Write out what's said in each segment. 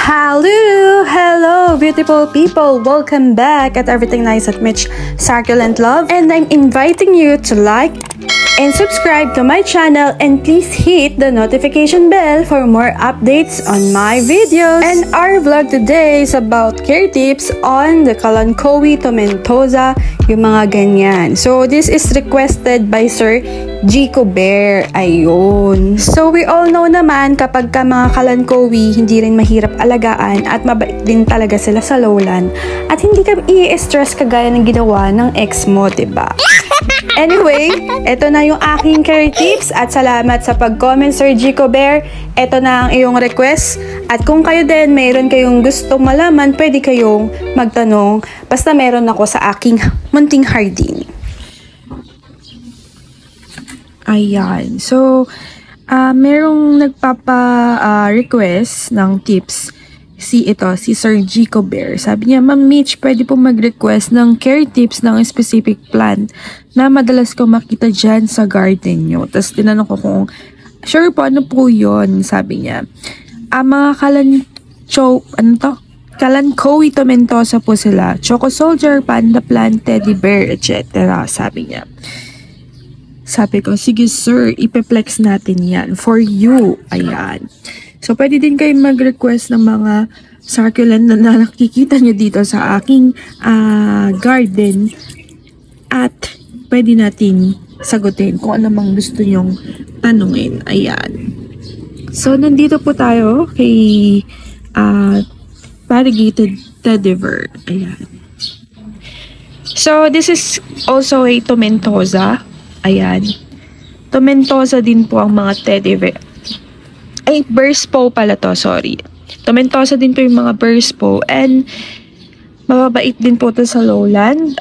Hello, beautiful people! Welcome back at Everything Nice at Mitch Succulent Love, and I'm inviting you to like and subscribe to my channel, and please hit the notification bell for more updates on my videos. And our vlog today is about care tips on the Kalanchoe tomentosa, yung mga ganyan. So this is requested by Sir Jico Bear. Ayun. So we all know naman kapag ka mga Kalanchoe, hindi rin mahirap alagaan at mabait din talaga sila sa lowland. At hindi ka i-stress kagaya ng ginawa ng ex mo, diba? Anyway, eto na yung aking care tips at salamat sa pag-comment, Sir Jico Bear. Eto na ang iyong request. At kung kayo din, mayroon kayong gustong malaman, pwede kayong magtanong. Basta meron ako sa aking munting hardin. Ayan. So, merong nagpapa-request ng tips. Si Sir Jico Bear. Sabi niya, Ma'am Mitch, pwede po mag-request ng care tips ng specific plant na madalas ko makita dyan sa garden nyo. Tapos tinanong ko kung, sure po, ano po yun? Sabi niya, mga Kalanchoe tomentosa po sila. Choco Soldier, Panda Plant, Teddy Bear, etc. Sabi niya. Sabi ko, sige sir, ipeplex natin yan for you. Ayan. So, pwede din kayo mag-request ng mga succulent na nakikita nyo dito sa aking garden. At pwede natin sagutin kung ano mang gusto nyong tanungin. Ayan. So, nandito po tayo kay variegated teddy bear. Ayan. So, this is also a tomentosa. Ayan. Tomentosa din po ang mga teddy bear. Ay, burst po pala to, sorry. Tomentosa din po yung mga burst po. And, mababait din po to sa lowland.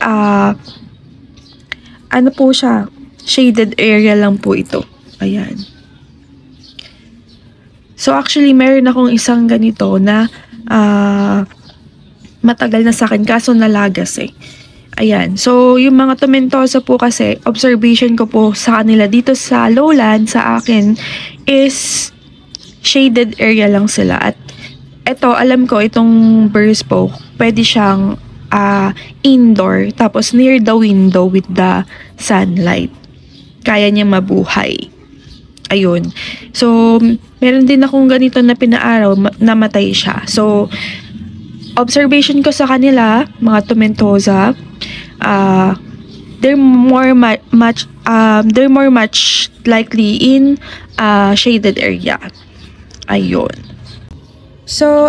Ano po siya? Shaded area lang po ito. Ayan. So, actually, meron akong isang ganito na matagal na sa akin. Kaso nalagas eh. Ayan. So, yung mga tomentosa po kasi, observation ko po sa kanila dito sa lowland, sa akin, is shaded area lang sila. At eto, alam ko, itong burst po, pwede siyang indoor, tapos near the window with the sunlight. Kaya niya mabuhay. Ayun. So, meron din akong ganito na pinaaraw, namatay siya. So, observation ko sa kanila, mga tomentosa, they're more much likely in shaded area. Ayun. So,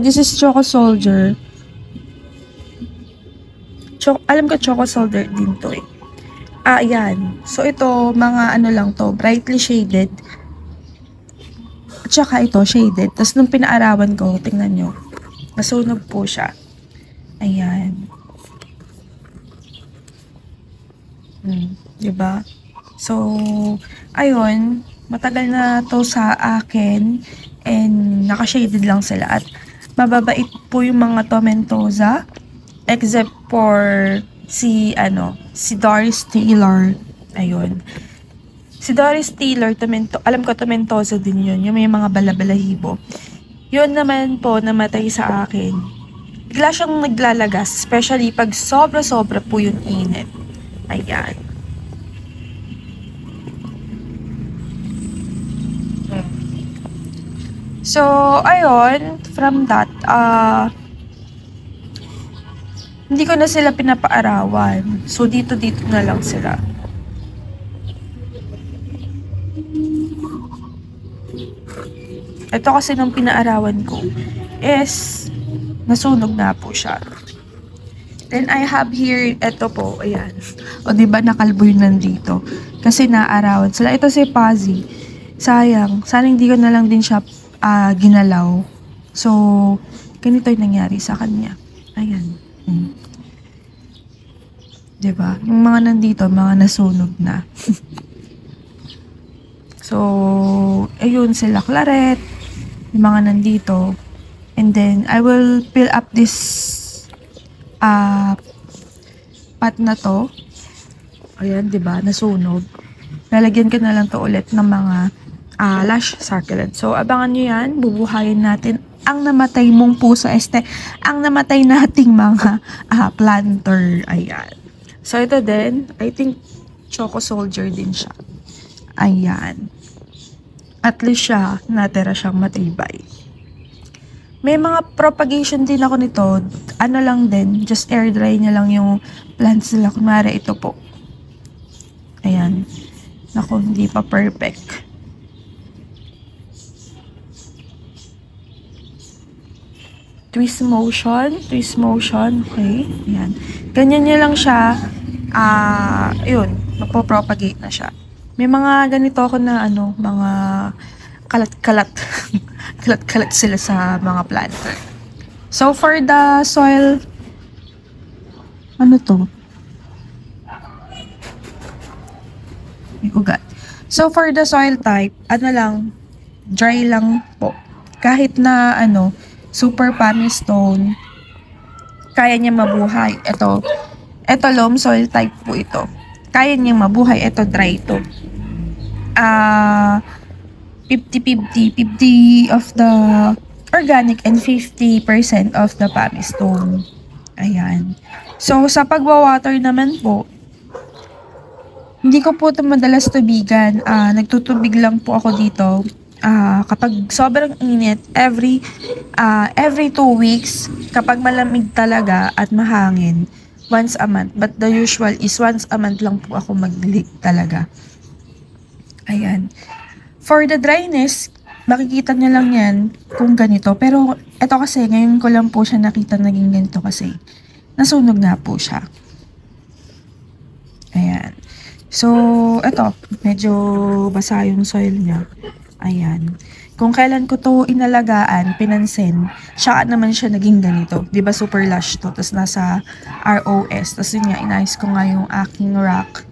this is Choco Soldier. Alam ko Choco Soldier din to eh. Ayan. So, ito, mga ano lang to, brightly shaded. At saka ito, shaded. Tapos, nung pinaarawan ko, tingnan nyo, nasunog po siya. Ayan. Diba? So, ayun, matagal na to sa akin and naka-shaded lang sila at mababait po yung mga tomentosa except for si Doris Taylor. Ayun. Si Doris Taylor, alam ko tomentosa din yun. Yung may mga balabalahibo. Yun naman po namatay sa akin. Bigla siyang naglalagas, especially pag sobra-sobra po yung init. Ayan. So, ayun, from that, hindi ko na sila pinapaarawan. So, dito na lang sila. Ito kasi nung pinaarawan ko is nasunog na po siya. Then, I have here, ito po, ayan. O, diba, nakalbo yun nandito. Kasi naarawan sila. Ito si Pazzy. Sayang. Sana hindi ko na lang din siya ginalaw. So, ganito yung nangyari sa kanya. Ayan. Diba? Yung mga nandito, mga nasunog na. So, ayun sila Claret. Yung mga nandito. And then, I will fill up this pot na to. Ayan, diba? Nasunog. Lalagyan ko na lang to ulit ng mga Lush Succulent. So, abangan nyo yan. Bubuhayin natin ang namatay mong puso. Ang namatay nating mga planter. Ayan. So, ito din. I think Choco Soldier din siya. Ayan. At least siya, natira siyang matibay. May mga propagation din ako nito. Ano lang din, just air dry niya lang yung plants nila. Kumari ito po. Ayan. Naku, hindi pa perfect. Twist motion. Okay. Ayan. Ganyan niya lang siya. Yun. Magpo-propagate na siya. May mga ganito ako na mga kalat-kalat. Kalat-kalat sila sa mga planter. So, for the soil, ano to? May ugat. So, for the soil type, dry lang po. Kahit na, super pumice stone, kaya niya mabuhay. Ito loam soil type po ito. Kaya niyang mabuhay. Ito, dry to. 50-50. 50 of the organic and 50% of the pumice stone. Ayan. So, sa pagwawater naman po, hindi ko po ito madalas tubigan. Nagtutubig lang po ako dito. Kapag sobrang init, every 2 weeks, kapag malamig talaga at mahangin, once a month. But the usual is once a month lang po ako mag-leak talaga. Ayan. For the dryness, makikita niyo lang yan kung ganito. Pero ito kasi, ngayon ko lang po siya nakita naging ganito kasi nasunog na po siya. Ayan. So, ito, medyo basa yung soil niya. Ayan. Kung kailan ko to inalagaan, pinansin, siya naman siya naging ganito. Diba super lush to? Tapos nasa ROS. Tapos yun nga, inayos ko nga yung aking rock.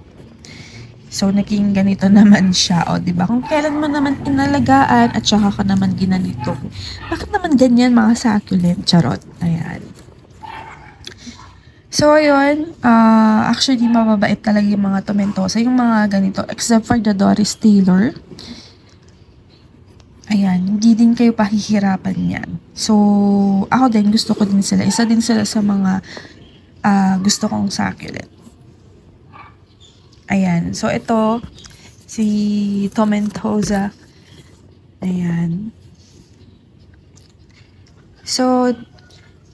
So, naging ganito naman siya. O, diba? Kung kailan mo naman inalagaan at saka ka naman ginanito. Bakit naman ganyan mga succulent? Charot. Ayan. So, ayun. Actually, mababait talaga yung mga tomentosa. Yung mga ganito. Except for the Doris Taylor. Ayan. Hindi din kayo pahihirapan yan. So, ako din. Gusto ko din sila. Isa din sila sa mga gusto kong succulent. Ayan. So, ito. Si tomentosa. Ayan. So,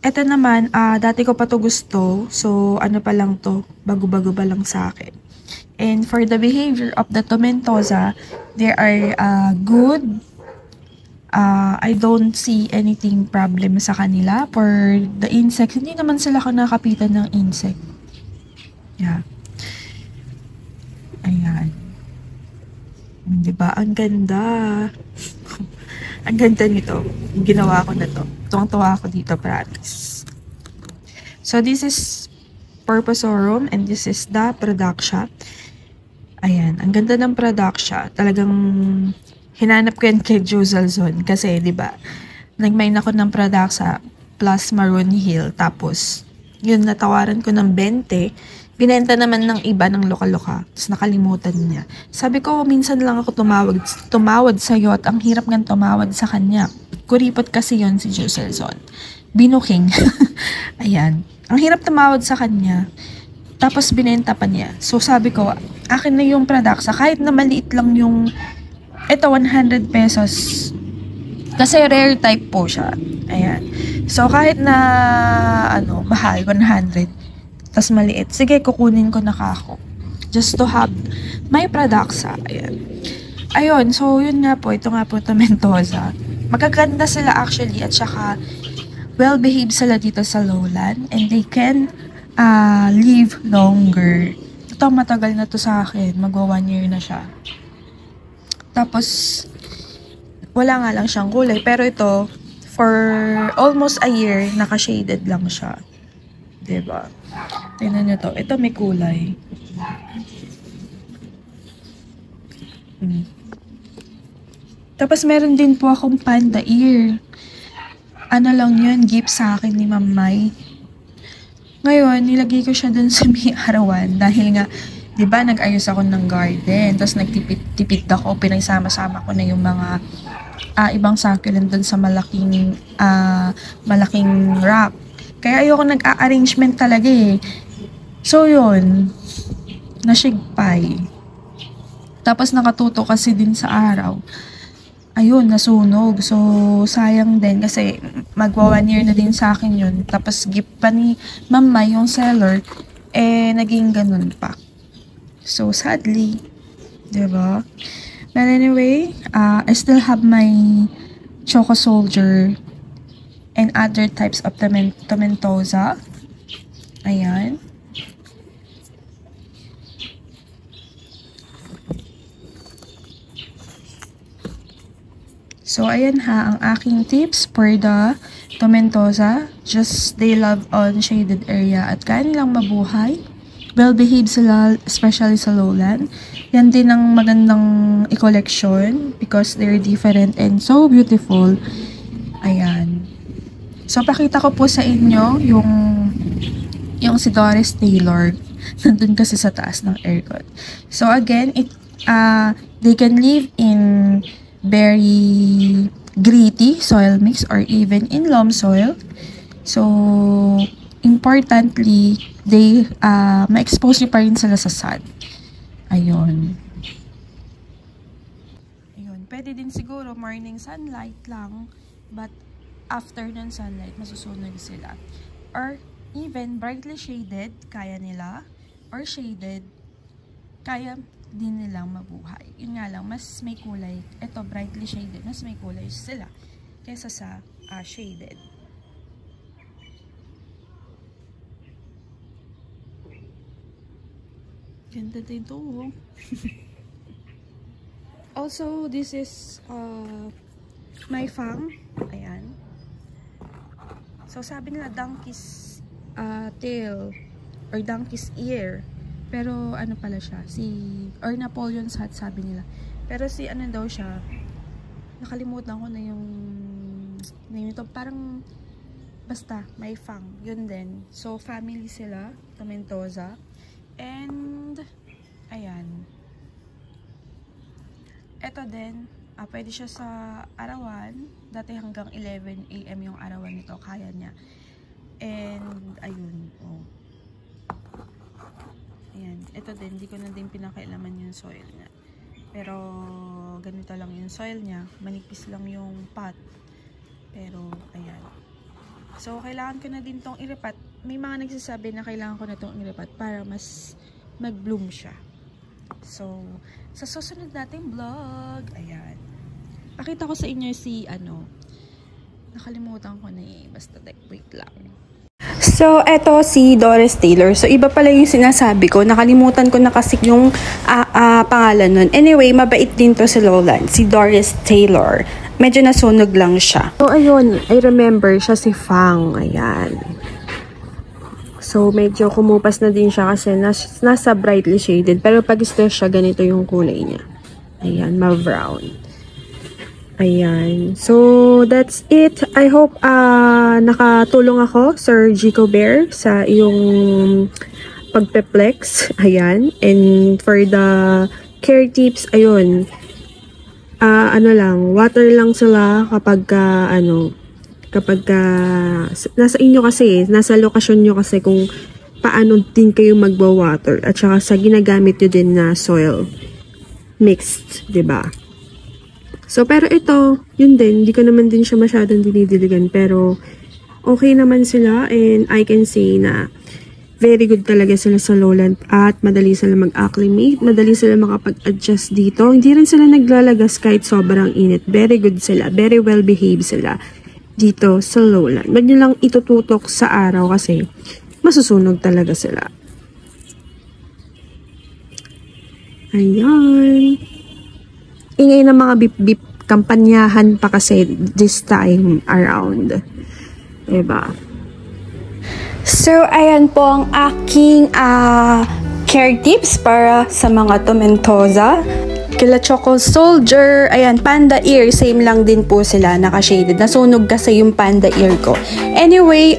ito naman, dati ko pa to gusto. So, ano pa lang to, bago-bago pa lang sa akin. And for the behavior of the tomentosa, they are good. I don't see anything problem sa kanila. For the insects, hindi naman sila nakapitan ng insect. Yeah. Ayan. Diba? Ang ganda. Ang ganda nito. Ginawa ko na to. Tuwang-tuwa ako dito, promise. So, this is Purpusorum and this is the Production. Ayan. Ang ganda ng Production. Talagang hinanap ko yan kay Joselson. Kasi, di ba, nagmain ako ng Production plus Maroon Hill. Tapos, yun, natawaran ko ng 20. Binenta naman ng iba ng loka-loka. Tapos nakalimutan niya. Sabi ko, minsan lang ako tumawad sa'yo at ang hirap nga tumawad sa kanya. Kuripot kasi yon si Joselson. Binuking. Ayan. Ang hirap tumawad sa kanya. Tapos binenta pa niya. So sabi ko, akin na yung Production. Kahit na maliit lang yung, ito 100 pesos. Kasi rare type po siya. Ayan. So kahit na, mahal, 100. Tas maliit. Sige, kukunin ko na kako. Just to have my Production. Ayan. Ayun. So, yun nga po. Ito nga po, tomentosa. Magaganda sila actually. At saka, well-behaved sila dito sa lowland. And they can live longer. Ito, matagal na to sa akin. Magwa 1 year na siya. Tapos, wala nga lang siyang kulay. Pero ito, for almost a year, naka-shaded lang siya. Diba? Tingnan nyo to. Ito may kulay. Tapos meron din po akong panda ear. Ano lang yun, gift sa akin ni Ma'am Mai. Ngayon, nilagay ko siya dun sa may arawan. Dahil nga, 'Di ba nag-ayos ako ng garden, tapos nagtipid ako, pinagsama-sama ko na yung mga ibang succulent dun sa malaking rack. Kaya ayoko nag-arrangement talaga eh. So yun, nasigpay. Tapos nakatuto kasi din sa araw. Ayun, nasunog. So, sayang din kasi magwa 1 year na din sa akin yun. Tapos gift pa ni mama yung seller, naging ganun pa. So, sadly, diba? But anyway, I still have my Choco Soldier and other types of tomentosa. Ayan. So, ayan ha, ang aking tips for the tomentosa. Just, they love on shaded area at kaya nilang mabuhay. Well-behaved sila, especially sa lowland. Yan din ang magandang i-collection because they're different and so beautiful. Ayan. So, pakita ko po sa inyo yung si Doris Taylor. Nandun kasi sa taas ng aircon. So, again, they can live in very gritty soil mix or even in loam soil. So, importantly, they ma-expose nyo pa rin sila sa sun. Ayun. Ayun. Pwede din siguro morning sunlight lang, but afternoon sunlight, masusunog sila. Or even brightly shaded, kaya nila. Or shaded, kaya din nilang mabuhay. Yun nga lang, mas may kulay. Ito, brightly shaded, mas may kulay sila kaysa sa shaded. Ganda dito. Also, this is my fang. Ayan. So, sabi nila donkey's tail or donkey's ear. Pero, ano pala siya? Or Napoleon's hat, sabi nila. Pero ano daw siya? Nakalimutan ko na yung name ito. Parang, basta, may fang. Yun din. So, family sila. Tomentosa. And, ayan. Ito din, pwede siya sa arawan. Dati hanggang 11 AM yung arawan nito, kaya niya. And, ayun, oh. Ayan, ito din, hindi ko na din pinakailaman yung soil niya. Pero, ganito lang yung soil niya. Manipis lang yung pot. Pero, ayan. So, kailangan ko na din tong iripat. May mga nagsasabi na kailangan ko na tong iripat para mas mag-bloom siya. So, sa susunod nating vlog, ayan. Pakita ko sa inyo nakalimutan ko na eh. Basta wait lang. So, eto si Doris Taylor. So, iba pala yung sinasabi ko. Nakalimutan ko na kasi yung pangalan nun. Anyway, mabait din to si Lowland. Si Doris Taylor. Medyo nasunog lang siya. So, ayun. I remember siya si Fang. Ayan. So, medyo kumupas na din siya kasi nasa brightly shaded. Pero pag stress siya, ganito yung kulay niya. Ayan, ma-brown. Ayan. So, that's it. I hope nakatulong ako, Sir Jico Bear, sa iyong pagpe-flex. Ayan. And for the care tips, ayun. Water lang sila kapag nasa inyo kasi, nasa lokasyon nyo kasi kung paano din kayo magwa-water. At saka sa ginagamit nyo din na soil mixed, 'di ba? So, pero ito, yun din, hindi ko naman din siya masyadong dinidiligan, pero okay naman sila, and I can say na very good talaga sila sa lowland at madali sila mag-acclimate, madali sila makapag-adjust dito. Hindi rin sila naglalagas kahit sobrang init. Very good sila, very well behaved sila dito sa lowland. Huwag nyo lang itututok sa araw kasi masusunog talaga sila. Ayan. Ingay ng mga bip-bip, kampanyahan pa kasi this time around. Diba? So, ayan po ang aking care tips para sa mga tomentosa. Kila Choco Soldier, ayan, panda ear, same lang din po sila, naka-shaded. Nasunog kasi yung panda ear ko. Anyway,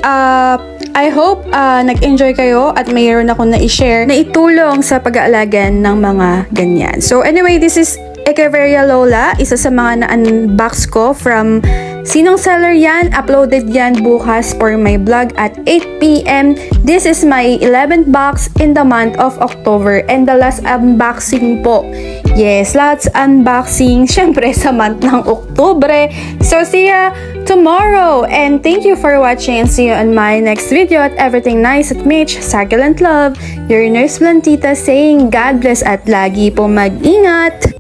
I hope nag-enjoy kayo at mayroon akong na-share na itulong sa pag-aalaga ng mga ganyan. So anyway, this is Echeverria Lola, isa sa mga na-unbox ko from Sinong Seller yan. Uploaded yan bukas for my vlog at 8 PM. This is my 11th box in the month of October and the last unboxing po. Yes, last unboxing syempre sa month ng Oktubre. So see ya tomorrow and thank you for watching and see you on my next video at Everything Nice at Mitch, Succulent Love, your nurse Blantita saying God bless at lagi po mag-ingat.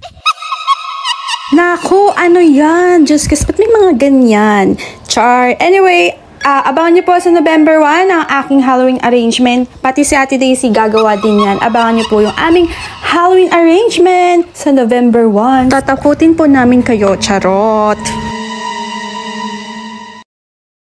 Naku, ano yan? Diyos ko, ba't may mga ganyan? Char. Anyway, abangan niyo po sa November 1 ang aking Halloween arrangement. Pati si Ate Daisy gagawa din yan. Abangan niyo po yung aming Halloween arrangement sa November 1. Tatakutin po namin kayo, charot.